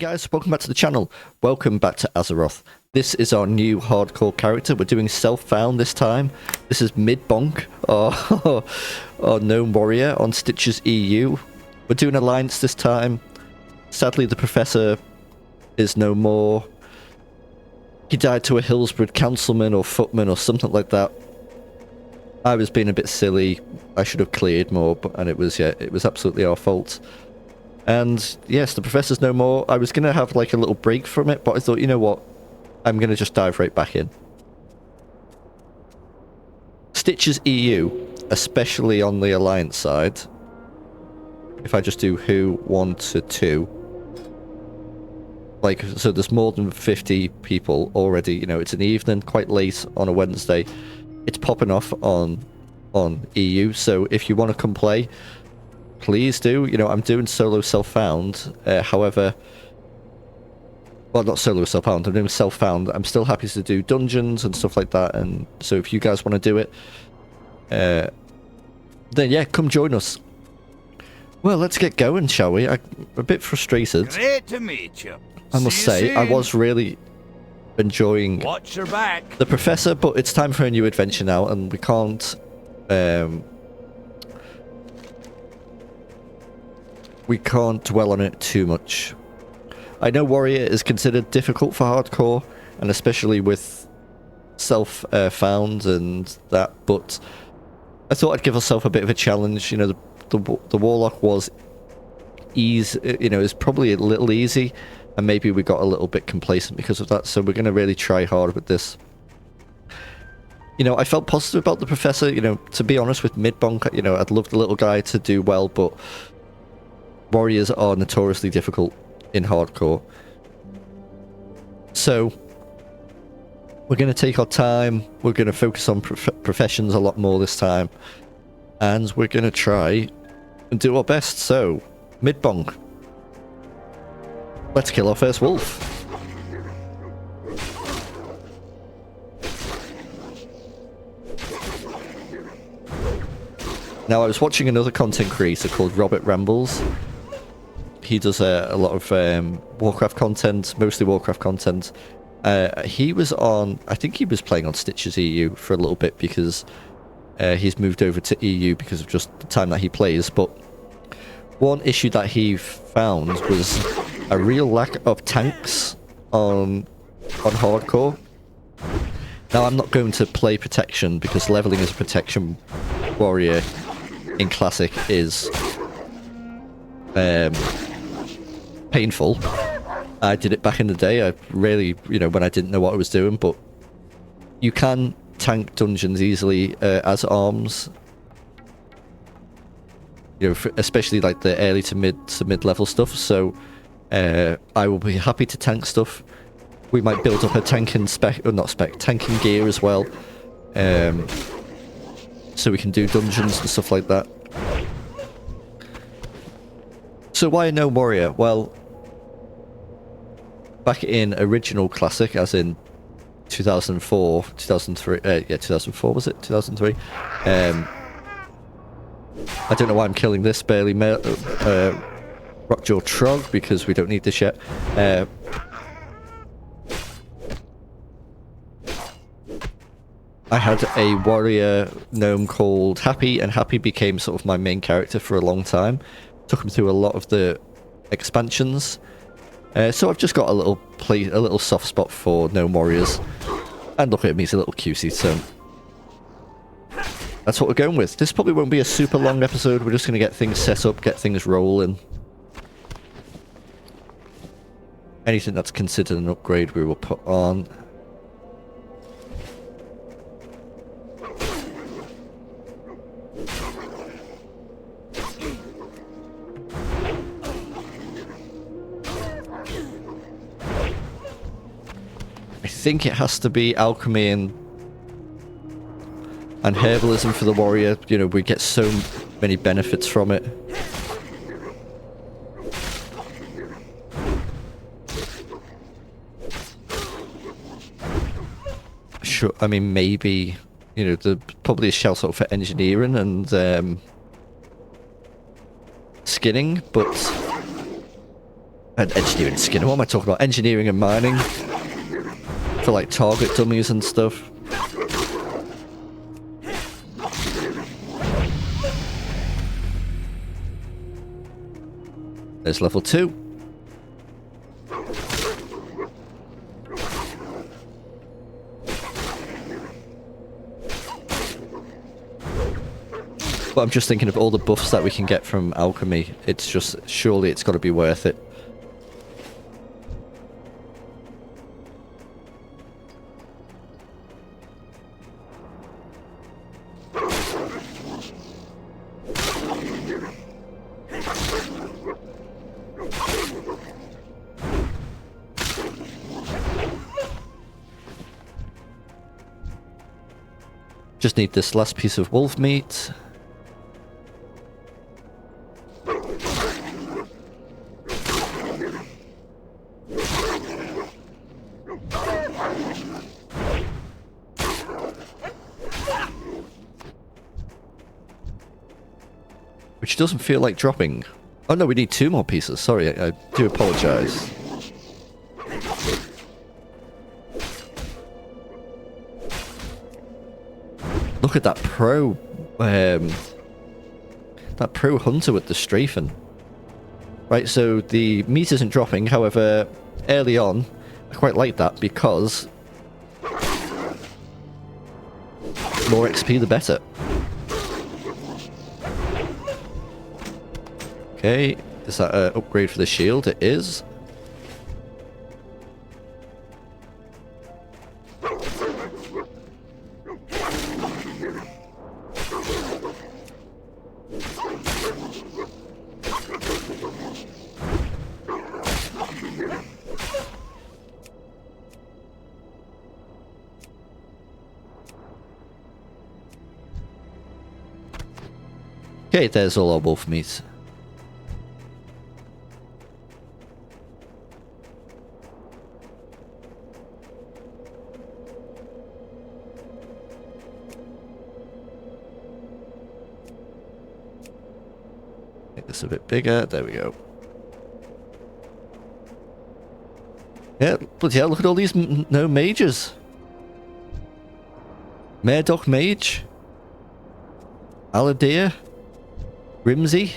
guys, welcome back to the channel. Welcome back to Azeroth. This is our new hardcore character. We're doing self-found this time. This is Midbonk, our gnome warrior on Stitches EU. We're doing alliance this time. Sadly, the professor is no more. He died to a Hillsborough councilman or footman or something like that. I was being a bit silly. I should have cleared more, and it was absolutely our fault. And yes, the professor's no more. I was going to have like a little break from it, but I thought, you know what? I'm going to just dive right back in. Stitches EU, especially on the alliance side. If I just do who 1 to 2. Like, so there's more than 50 people already. You know, it's an evening, quite late on a Wednesday. It's popping off on EU, so if you want to come play, please do. You know, I'm doing solo self-found. However, well, not solo self-found, I'm doing self-found. I'm still happy to do dungeons and stuff like that, and so if you guys want to do it, then yeah, come join us. Well, let's get going, shall we? I'm a bit frustrated. Great to meet you. I must say, I was really enjoying Watch your back. the professor, but it's time for a new adventure now, and we can't dwell on it too much. I know warrior is considered difficult for hardcore, and especially with self-found and that, but I thought I'd give myself a bit of a challenge. You know, the warlock was easy, you know, it's probably a little easy, and maybe we got a little bit complacent because of that, so we're going to really try hard with this. You know, I felt positive about the professor. You know, to be honest, with Midbonk, you know, I'd love the little guy to do well, but warriors are notoriously difficult in hardcore. So we're going to take our time, we're going to focus on professions a lot more this time, and we're going to try and do our best. So, Midbonk, let's kill our first wolf. Now, I was watching another content creator called Robert Rambles. He does a lot of Warcraft content, mostly Warcraft content. He was on, I think he was playing on Stitches EU for a little bit because he's moved over to EU because of just the time that he plays. But one issue that he found was a real lack of tanks on hardcore. Now, I'm not going to play protection because leveling as a protection warrior in Classic is painful. I did it back in the day. I really, you know, when I didn't know what I was doing, but you can tank dungeons easily as arms. You know, especially like the early to mid level stuff. So I will be happy to tank stuff. We might build up a tanking tanking gear as well. So we can do dungeons and stuff like that. So why a gnome warrior? Well, back in original Classic, as in 2004, 2003, yeah, 2004 was it? 2003. I don't know why I'm killing this barely Rockjaw Trog, because we don't need this yet. I had a warrior gnome called Happy, and Happy became sort of my main character for a long time. Took him through a lot of the expansions. So I've just got a little soft spot for gnome warriors. And look at him, he's a little cutie, so that's what we're going with. This probably won't be a super long episode. We're just going to get things set up, get things rolling. Anything that's considered an upgrade we will put on. I think it has to be alchemy and herbalism for the warrior. You know, we get so many benefits from it. Sure, I mean, maybe, you know, there's probably a shout out for engineering and skinning, but Engineering skin. What am I talking about? Engineering and mining. For like target dummies and stuff. There's level 2. But I'm just thinking of all the buffs that we can get from alchemy. It's just, surely it's got to be worth it. Just need this last piece of wolf meat. Which doesn't feel like dropping. Oh no, we need 2 more pieces. Sorry, I do apologize. Look at that pro hunter with the strafen. Right, so the meat isn't dropping, however, early on, I quite like that because more XP the better. Okay, is that an upgrade for the shield? It is. Okay, there's all our wolf meat. Make this a bit bigger. There we go. Yeah, bloody hell, look at all these no mages. Murdoch Mage. Aladir. Rimsey.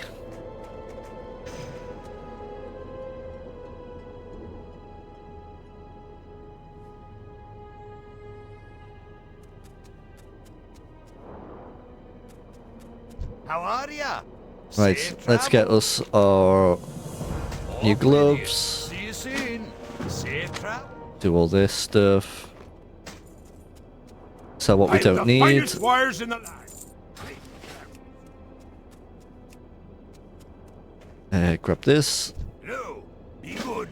How are ya? Right, Safe let's get travel. us our new Off with gloves. you. See you soon. Safe travel. Do all this stuff. Sell what we I have don't the need. finest wires in the land. Grab this. No, be good.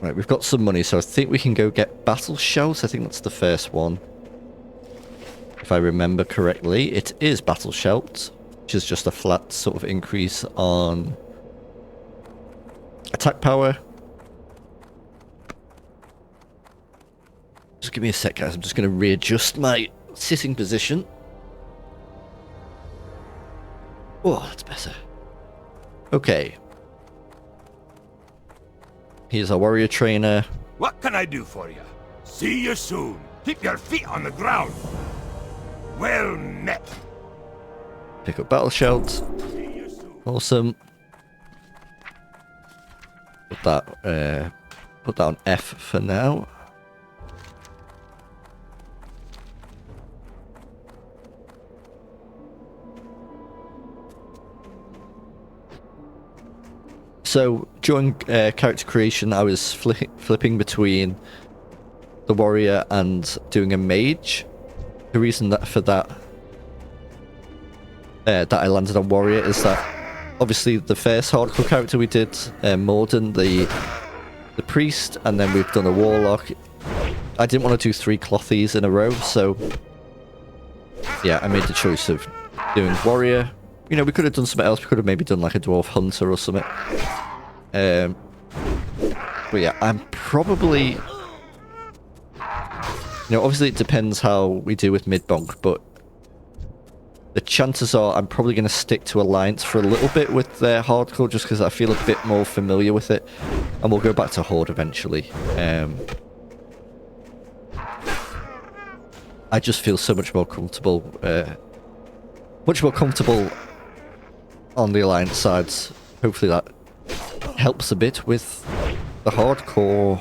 Right, we've got some money, so I think we can go get Battle Shout. I think that's the first one. If I remember correctly, it is Battle Shout, which is just a flat sort of increase on attack power. Just give me a sec, guys. I'm just going to readjust my sitting position. Oh, that's better. Okay. Here's our warrior trainer. What can I do for you? See you soon. Keep your feet on the ground. Well met. Pick up Battle Shout. See you soon. Awesome. Put that on F for now. So during character creation, I was flipping between the warrior and doing a mage. The reason that I landed on warrior is that obviously the first hardcore character we did, Morden, the priest, and then we've done a warlock. I didn't want to do 3 clothies in a row, so yeah, I made the choice of doing warrior. You know, we could have done something else. We could have maybe done like a dwarf hunter or something. But yeah, I'm probably... You know, obviously it depends how we do with Midbonk, but the chances are I'm probably going to stick to Alliance for a little bit with their hardcore, just because I feel a bit more familiar with it, and we'll go back to Horde eventually. I just feel so much more comfortable, on the Alliance sides. Hopefully that helps a bit with the hardcore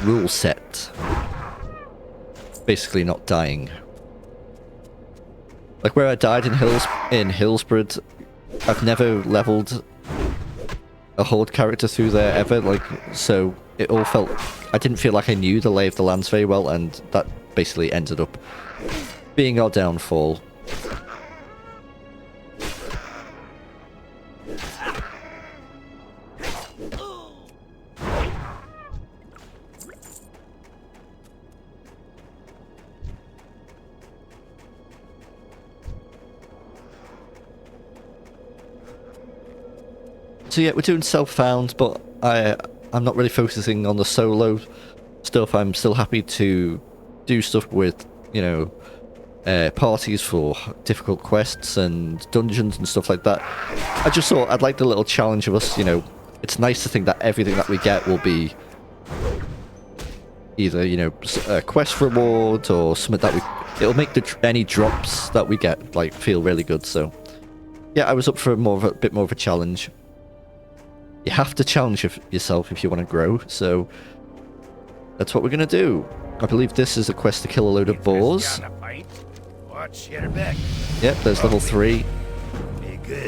rule set. Basically not dying. Like where I died in Hillsborough, I've never leveled a Horde character through there ever, like, so it all felt... I didn't feel like I knew the lay of the lands very well, and that basically ended up being our downfall. So yeah, we're doing self-found, but I'm not really focusing on the solo stuff. I'm still happy to do stuff with, you know, parties for difficult quests and dungeons and stuff like that. I just thought I'd like the little challenge of us, you know, it's nice to think that everything that we get will be either, you know, a quest reward or something that it'll make any drops that we get, like, feel really good. So yeah, I was up for a bit more of a challenge. You have to challenge yourself if you want to grow, so that's what we're going to do. I believe this is a quest to kill a load of boars. Yep, there's level 3.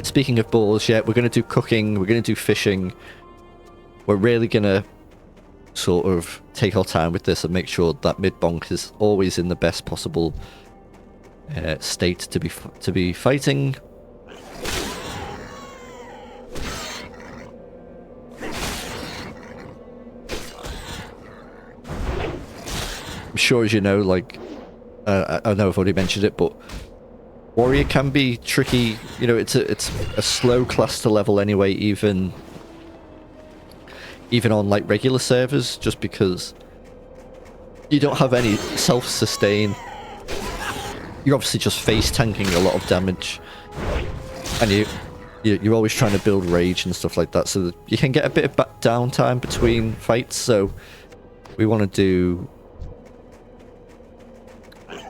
Speaking of boars, yeah, we're going to do cooking, we're going to do fishing. We're really going to sort of take our time with this and make sure that Midbonk is always in the best possible state to be fighting. I'm sure, as you know, like, I know I've already mentioned it, but Warrior can be tricky. You know, it's a slow class to level anyway, even on like regular servers, just because you don't have any self-sustain. You're obviously just face tanking a lot of damage, and you're always trying to build rage and stuff like that, so that you can get a bit of downtime between fights. So we want to do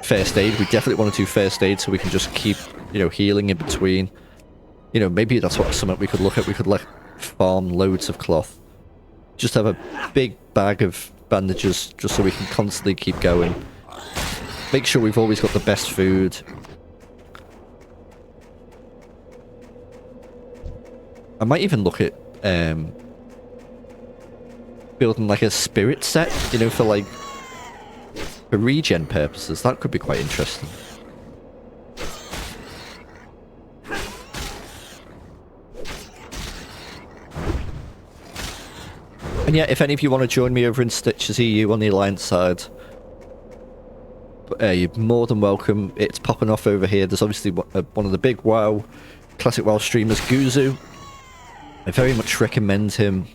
first aid. We definitely want to do first aid so we can just keep, you know, healing in between. You know, maybe that's something we could look at. We could like farm loads of cloth. Just have a big bag of bandages just so we can constantly keep going. Make sure we've always got the best food. I might even look at building like a spirit set, you know, for regen purposes. That could be quite interesting. And yeah, if any of you want to join me over in Stitches EU on the Alliance side, you're more than welcome. It's popping off over here. There's obviously one of the big classic WoW streamers, Guzu. I very much recommend him.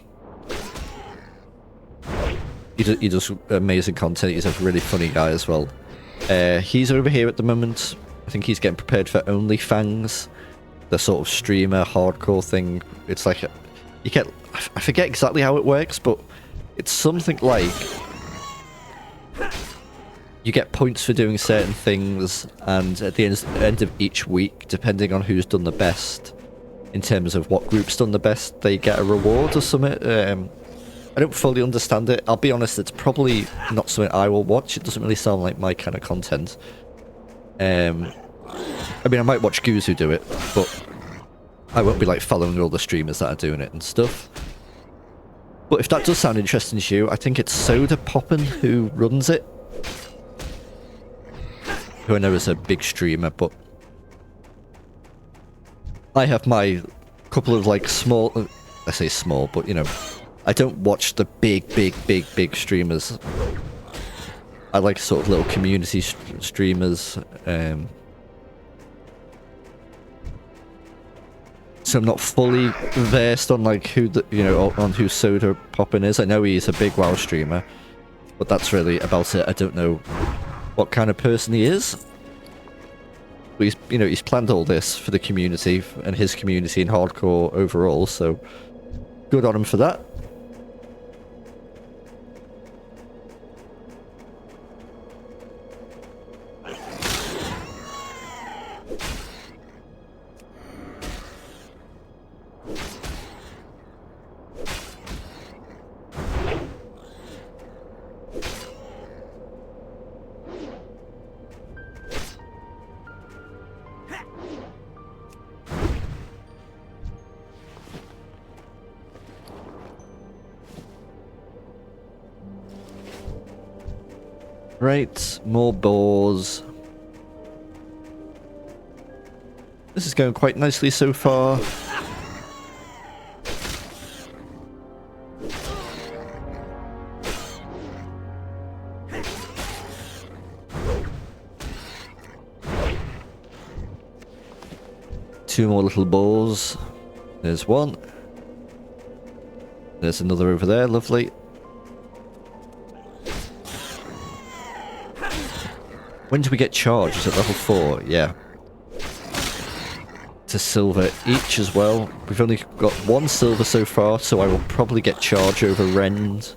He does amazing content. He's a really funny guy as well. He's over here at the moment. I think he's getting prepared for OnlyFans, the sort of streamer hardcore thing. It's like you get, I forget exactly how it works, but it's something like you get points for doing certain things, and at the end of each week, depending on who's done the best in terms of what group's done the best, they get a reward or something. I don't fully understand it. I'll be honest, it's probably not something I will watch. It doesn't really sound like my kind of content. I mean, I might watch Guzu do it, but I won't be like following all the streamers that are doing it and stuff. But if that does sound interesting to you, I think it's Soda Poppin who runs it. Who I know is a big streamer, but I have my couple of like small, I say small, but you know, I don't watch the big streamers. I like sort of little community streamers. So I'm not fully versed on like who on who Soda Poppin is. I know he's a big WoW streamer, but that's really about it. I don't know what kind of person he is. But he's, you know, he's planned all this for the community and his community in hardcore overall, so good on him for that. Right, more boars. This is going quite nicely so far. Two more little boars. There's one. There's another over there, lovely. When do we get charged? Is it level 4? Yeah. It's a silver each as well. We've only got one silver so far, so I will probably get charge over Rend.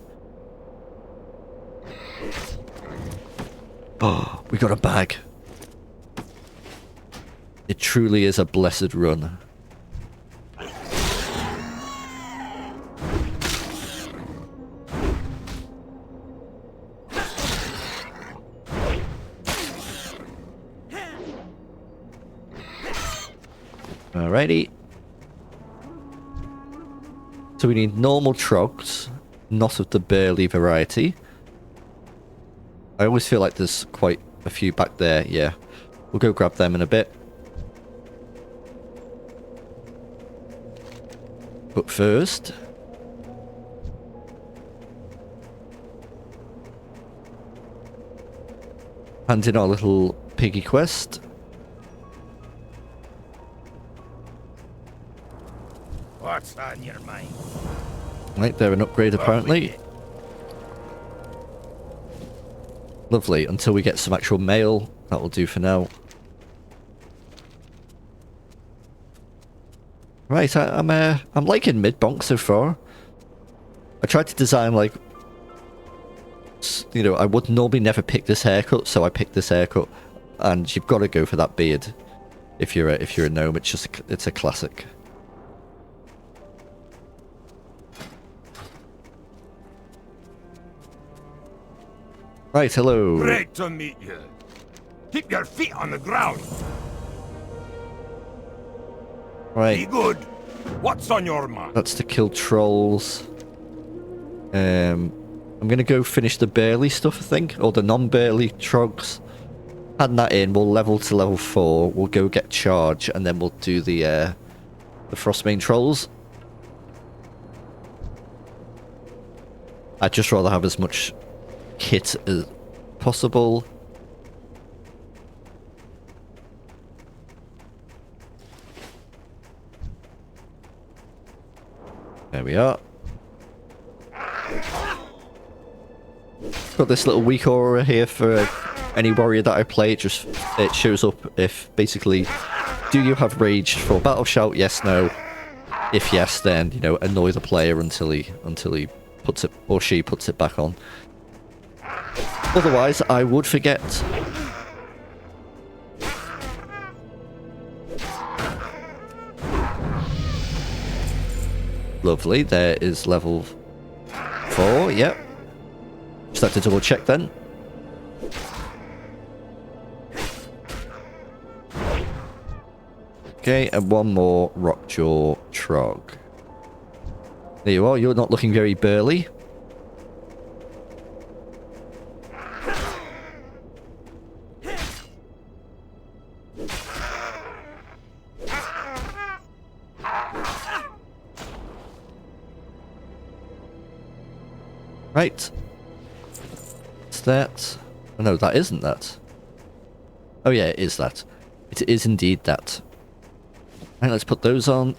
Oh, we got a bag. It truly is a blessed run. Alrighty. So we need normal trogs, not of the burly variety. I always feel like there's quite a few back there, yeah. We'll go grab them in a bit. But first... hand in our little piggy quest. What's on your mind? Right, they're an upgrade apparently. Lovely, until we get some actual mail. That will do for now. Right, I'm liking Midbonk so far. I tried to design like, you know, I would normally never pick this haircut, so I picked this haircut, and you've got to go for that beard if you're a gnome. It's just it's a classic. Right, hello. Great to meet you. Keep your feet on the ground. Right. Be good. What's on your mind? That's to kill trolls. I'm gonna go finish the burly stuff, I think, or the non-burly trogs. Add that in. We'll level to level 4. We'll go get charge, and then we'll do the Frostmane trolls. I'd just rather have as much kit as possible. There we are. Got this little weak aura here for any warrior that I play. It shows up if basically, do you have rage for battle shout? Yes, no. If yes, then you know, annoy the player until he puts it, or she puts it back on. Otherwise, I would forget. Lovely, there is level 4, yep. Just have to double check then. Okay, and one more Rockjaw Trog. There you are, you're not looking very burly. Right. What's that? Oh, no, that isn't that. Oh yeah, it is that. It is indeed that. Right, let's put those on.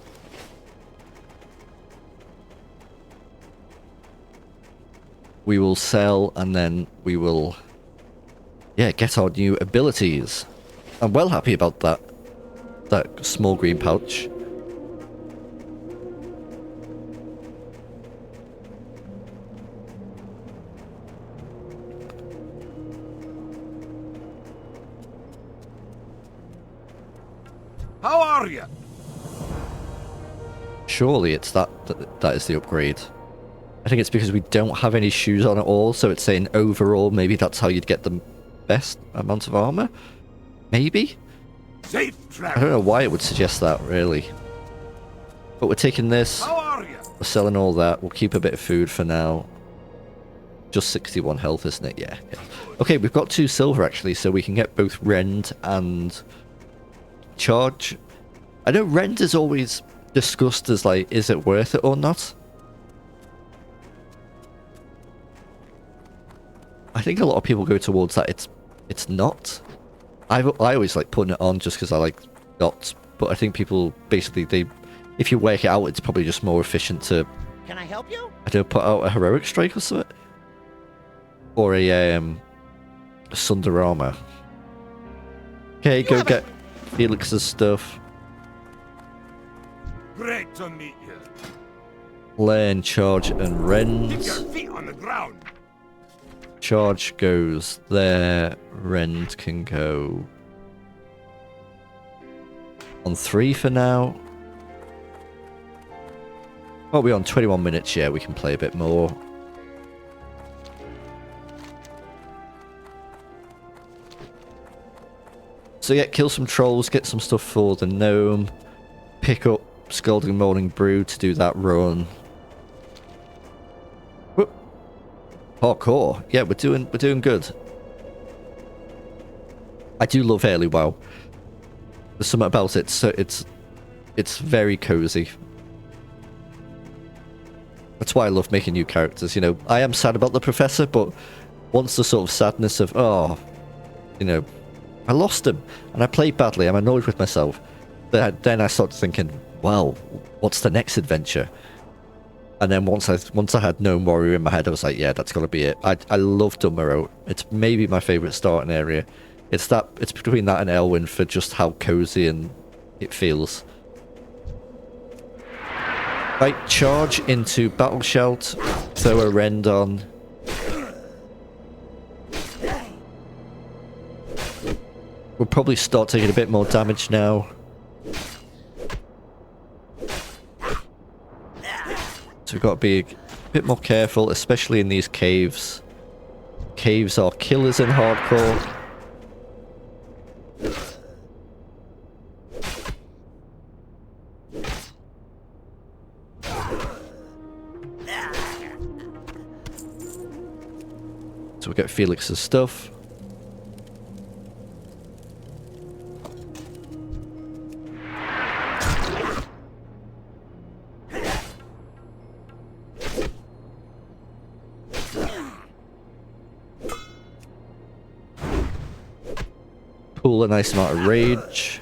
We will sell, and then we will, yeah, get our new abilities. I'm well happy about that. That small green pouch. How are you? Surely it's that is the upgrade. I think it's because we don't have any shoes on at all, so it's saying overall maybe that's how you'd get the best amount of armor? Maybe? Safe I travel. don't know why it would suggest that, really. But we're taking this, How are you? we're selling all that, we'll keep a bit of food for now. Just 61 health, isn't it? Yeah. Okay, we've got 2 silver actually, so we can get both Rend and Charge. I know Rend is always discussed as like, is it worth it or not? I think a lot of people go towards that it's not. I always like putting it on just because I like dots, but I think people basically if you work it out, it's probably just more efficient to, Can I help you? I don't put out a heroic strike or something, or a Sunder armor. Okay, go get Felix's stuff. Great to meet you. Learn, Charge, and Keep Rend. your feet on the ground. Charge goes there. Rend can go on 3 for now. Oh, we're on 21 minutes. Yeah, we can play a bit more. So yeah, kill some trolls, get some stuff for the gnome, pick up Scalding Morning Brew to do that run. Whoop. Parkour. Yeah, we're doing good. I do love early WoW. There's something about it, so it's very cozy. That's why I love making new characters. You know, I am sad about the professor, but once the sort of sadness of, oh, you know, I lost him and I played badly, I'm annoyed with myself. Then I started thinking, well, what's the next adventure? And then once I had Gnome Warrior in my head, I was like, yeah, that's got to be it. I love Dunmero. It's maybe my favourite starting area. It's between that and Elwyn for just how cozy and it feels. Right, charge into Battle Shout, throw a Rend on. We'll probably start taking a bit more damage now. So we've got to be a bit more careful, especially in these caves. Caves are killers in hardcore. So we get Felix's stuff. Pull a nice amount of rage.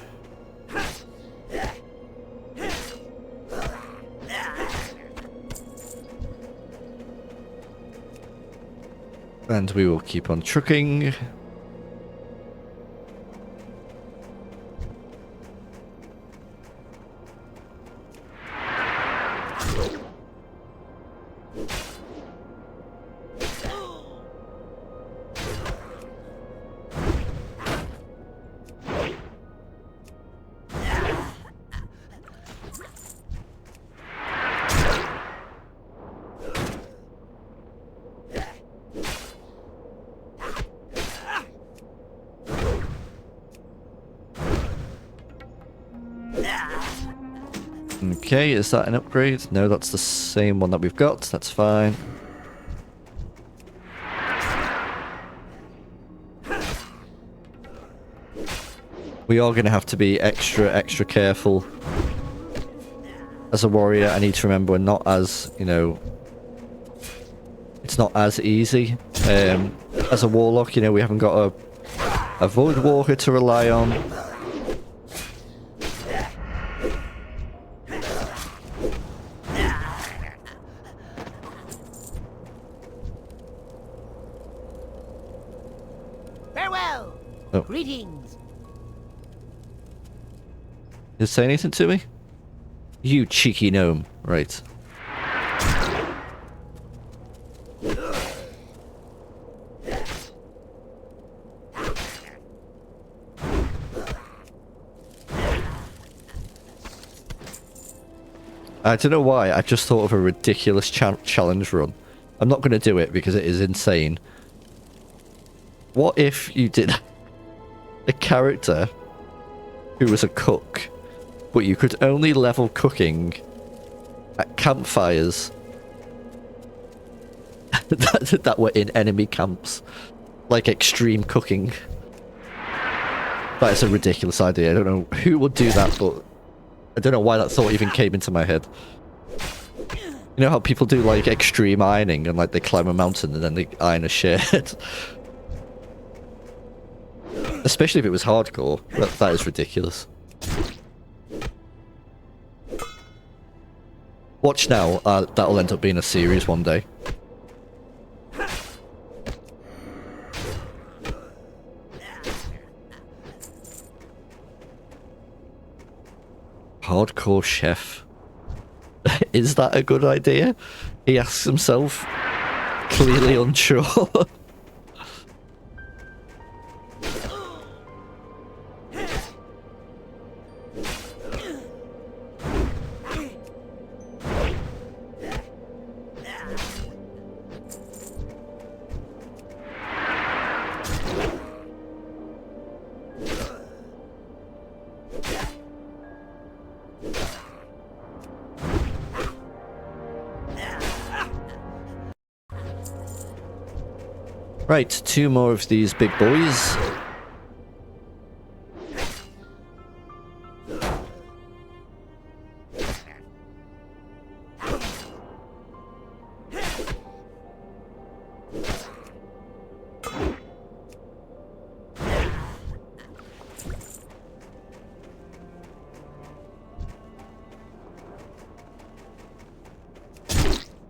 And we will keep on trucking. Okay, is that an upgrade? No, that's the same one that we've got. That's fine. We are going to have to be extra careful. As a warrior, I need to remember we're not as, you know... It's not as easy. As a warlock, you know, we haven't got a Void Walker to rely on. Farewell. Oh. Greetings. Did it say anything to me? You cheeky gnome. Right. I don't know why, I just thought of a ridiculous challenge run. I'm not going to do it because it is insane. What if you did a character who was a cook, but you could only level cooking at campfires that were in enemy camps? Like extreme cooking. That is a ridiculous idea. I don't know who would do that, but I don't know why that thought even came into my head. You know how people do like extreme ironing and like they climb a mountain and then they iron a shirt? Especially if it was hardcore. That is ridiculous. Watch now, that'll end up being a series one day. Hardcore chef. Is that a good idea? He asks himself, clearly unsure. Right, 2 more of these big boys.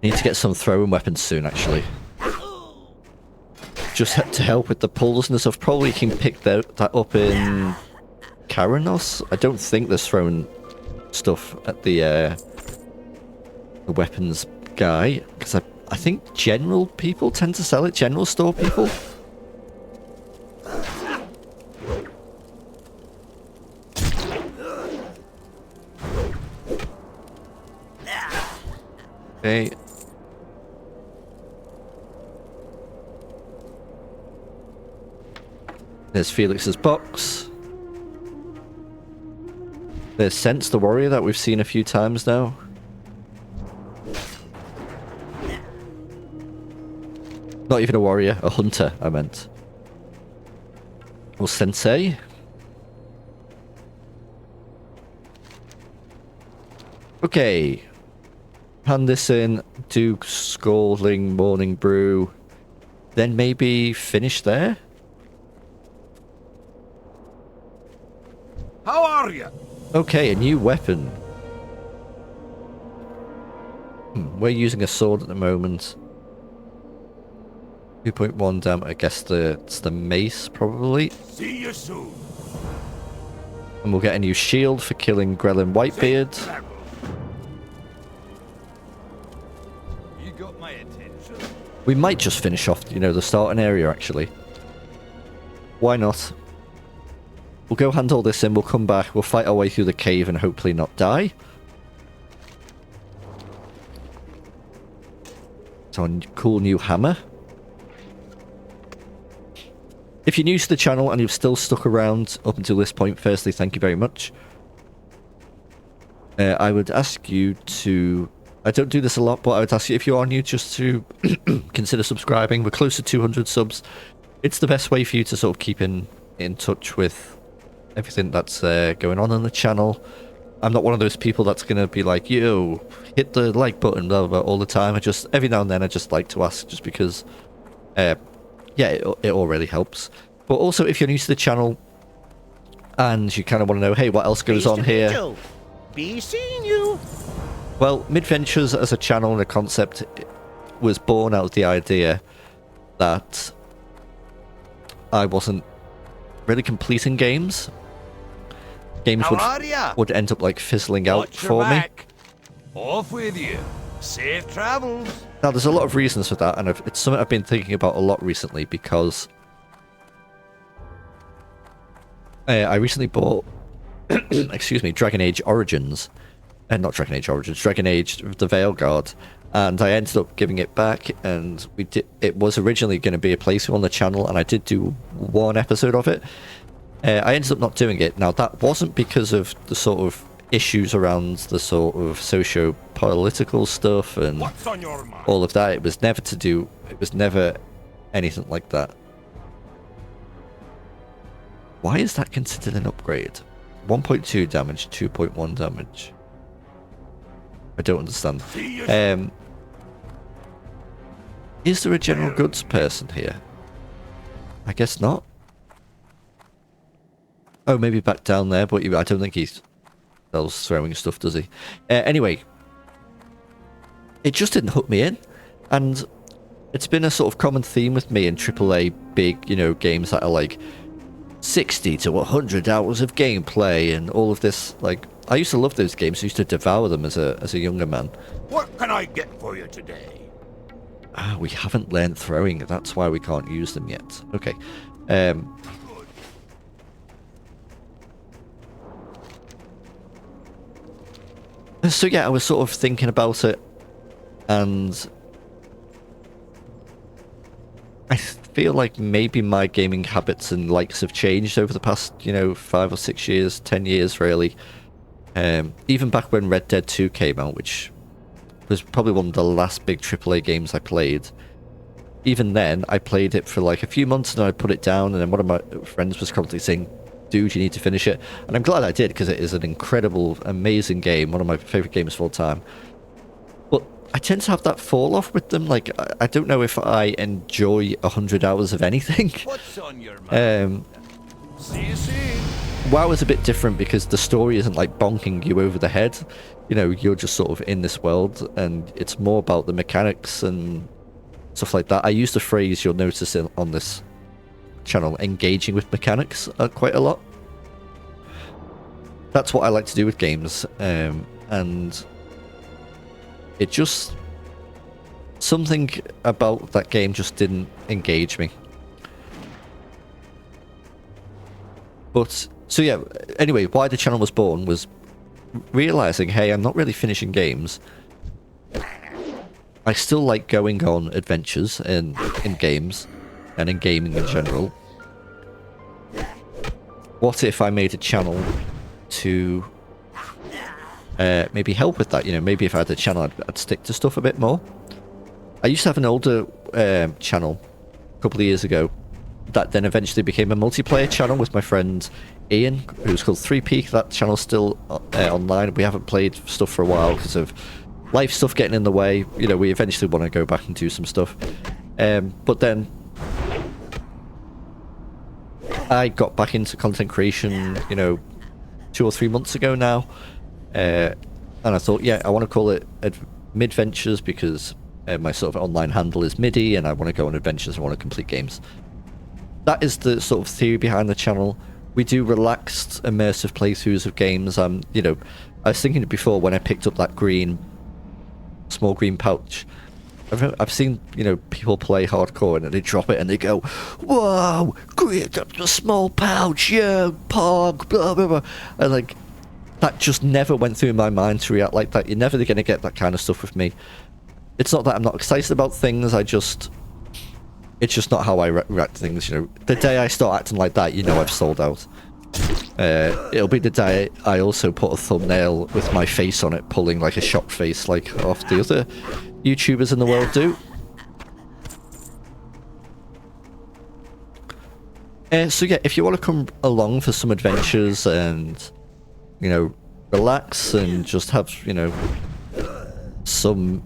Need to get some throwing weapons soon, actually. Just to help with the pulls and stuff. Probably can pick that up in Karanos. I don't think there's throwing stuff at the weapons guy, because I think general people tend to sell it. General store people. Okay. There's Felix's box. There's Sense the Warrior that we've seen a few times now. Not even a warrior, a hunter, I meant. Well, Sensei. Okay. Hand this in, do Scalding Morning Brew. Then maybe finish there? How are you? Okay, a new weapon. We're using a sword at the moment. 2.1 damn. I guess it's the mace, probably. See you soon. And we'll get a new shield for killing Grelin Whitebeard. You got my attention. We might just finish off, you know, the starting area, actually. Why not? We'll go handle this in, we'll come back, we'll fight our way through the cave and hopefully not die. It's our cool new hammer. If you're new to the channel and you've still stuck around up until this point, firstly, thank you very much. I would ask you to... I don't do this a lot, but I would ask you, if you are new, just to consider subscribing. We're close to 200 subs. It's the best way for you to sort of keep in touch with everything that's going on the channel. I'm not one of those people that's going to be like, yo, hit the like button blah, blah, blah, all the time. I just, every now and then, I just like to ask, just because, yeah, it all really helps. But also, if you're new to the channel and you kind of want to know, hey, what else goes on here? Be seeing you. Well, Midventures as a channel and a concept was born out of the idea that I wasn't really completing games. games How are ya? would end up like fizzling out Watch your for me. back. Off with you. Safe travels. Now, there's a lot of reasons for that, and it's something I've been thinking about a lot recently because I recently bought, excuse me, Dragon Age Origins. Not Dragon Age Origins, Dragon Age the Veilguard. And I ended up giving it back, and it was originally going to be a playthrough on the channel, and I did do one episode of it. I ended up not doing it. Now, that wasn't because of the sort of issues around the sort of socio-political stuff and What's on your mind? all of that. It was never anything like that. Why is that considered an upgrade? 1.2 damage, 2.1 damage. I don't understand. Is there a general goods person here? I guess not. Oh, maybe back down there, but I don't think he sells throwing stuff, does he? Anyway, it just didn't hook me in, and it's been a sort of common theme with me in AAA big, you know, games that are like 60 to 100 hours of gameplay and all of this. Like, I used to love those games. I used to devour them as a younger man. What can I get for you today? We haven't learned throwing. That's why we can't use them yet. Okay. So yeah, I was sort of thinking about it, and I feel like maybe my gaming habits and likes have changed over the past, you know, 5 or 6 years, 10 years really. Even back when Red Dead 2 came out, which was probably one of the last big AAA games I played. Even then, I played it for like a few months and I put it down, and then one of my friends was constantly saying, dude, you need to finish it. And I'm glad I did, because it is an incredible, amazing game, one of my favourite games of all time. But I tend to have that fall off with them. Like, I don't know if I enjoy 100 hours of anything. What's on your mind? See you soon. WoW is a bit different because the story isn't like bonking you over the head. You know, you're just sort of in this world, and it's more about the mechanics and stuff like that. I use the phrase, you'll notice on this channel, engaging with mechanics quite a lot. That's what I like to do with games, and it just, something about that game just didn't engage me. But so yeah, anyway, why the channel was born was realizing, hey, I'm not really finishing games. I still like going on adventures in games and in gaming in general. What if I made a channel to maybe help with that? You know, maybe if I had a channel, I'd stick to stuff a bit more. I used to have an older channel a couple of years ago that then eventually became a multiplayer channel with my friend Ian, who's called 3P. That channel's still online. We haven't played stuff for a while because of life stuff getting in the way. You know, we eventually want to go back and do some stuff. But then I got back into content creation, you know, 2 or 3 months ago now. And I thought, yeah, I want to call it Midventures because my sort of online handle is MIDI, and I want to go on adventures, I want to complete games. That is the sort of theory behind the channel. We do relaxed, immersive playthroughs of games. You know, I was thinking before when I picked up that small green pouch. I've seen, you know, people play hardcore and they drop it and they go, "Whoa, great, a small pouch, yeah, pog, blah blah blah," and like that just never went through my mind to react like that. You're never going to get that kind of stuff with me. It's not that I'm not excited about things. It's just not how I react to things, you know. The day I start acting like that, you know I've sold out. It'll be the day I also put a thumbnail with my face on it, pulling like a shocked face like off the other YouTubers in the world do. So yeah, if you want to come along for some adventures and, you know, relax and just have, you know, some...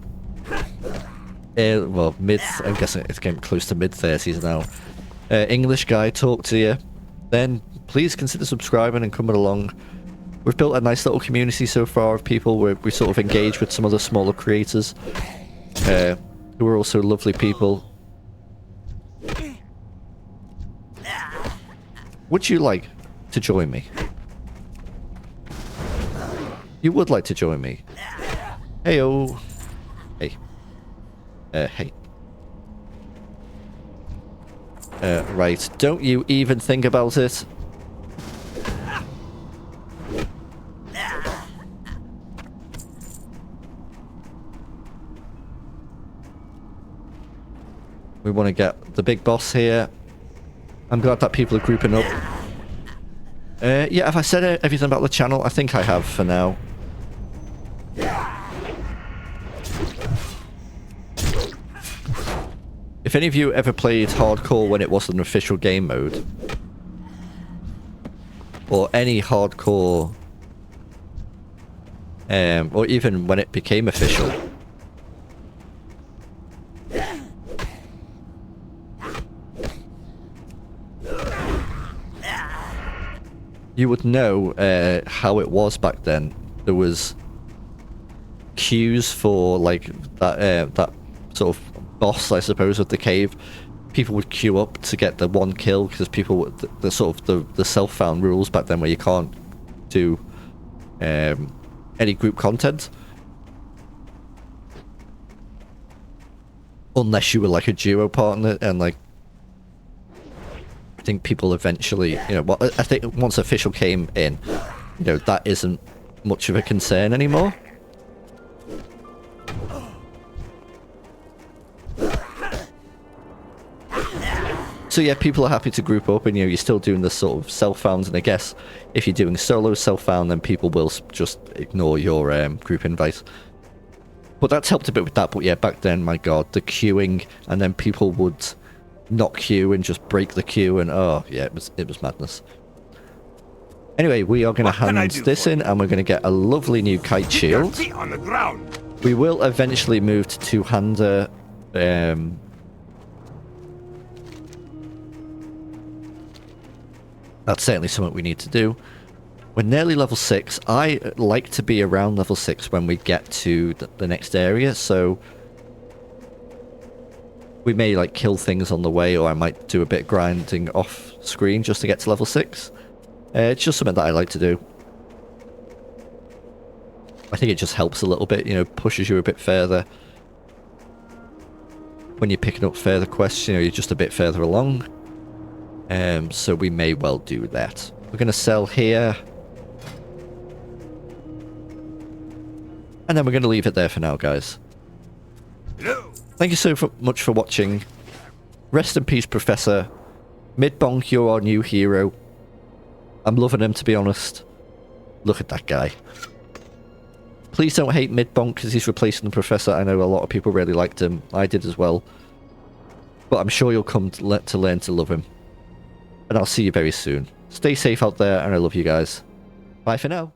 well, I'm guessing it's getting close to mid-30s now. English guy talk to you, then please consider subscribing and coming along. We've built a nice little community so far of people where we sort of engage with some other smaller creators who are also lovely people. Would you like to join me? You would like to join me? Heyo. Hey. Hey. Right. Don't you even think about it. We want to get the big boss here. I'm glad that people are grouping up. Yeah, have I said everything about the channel? I think I have for now. If any of you ever played hardcore when it wasn't an official game mode, or any hardcore, or even when it became official, you would know how it was back then. There was queues for like that sort of boss, I suppose, of the cave. People would queue up to get the one kill because people the sort of the self-found rules back then where you can't do any group content unless you were like a duo partner, and like I think people eventually, I think once official came in, that isn't much of a concern anymore. So yeah, people are happy to group up, and you're still doing this sort of self-found, and I guess if you're doing solo self-found, then people will just ignore your group invite. But that's helped a bit with that. But yeah, back then, my god, the queuing, and then people would not queue and just break the queue, and oh yeah, it was madness. Anyway, we are going to hand this in, and we're going to get a lovely new kite shield. On the ground. We will eventually move to two-hander. That's certainly something we need to do. We're nearly level 6. I like to be around level 6 when we get to the next area, so we may like kill things on the way, or I might do a bit of grinding off screen just to get to level 6. It's just something that I like to do. I think it just helps a little bit, pushes you a bit further. When you're picking up further quests, you're just a bit further along. So we may well do that. We're going to sell here. And then we're going to leave it there for now, guys. Hello. Thank you so much for watching. Rest in peace, Professor. Midbonk, you're our new hero. I'm loving him, to be honest. Look at that guy. Please don't hate Midbonk because he's replacing the Professor. I know a lot of people really liked him. I did as well. But I'm sure you'll come to learn to love him. And I'll see you very soon. Stay safe out there, and I love you guys. Bye for now.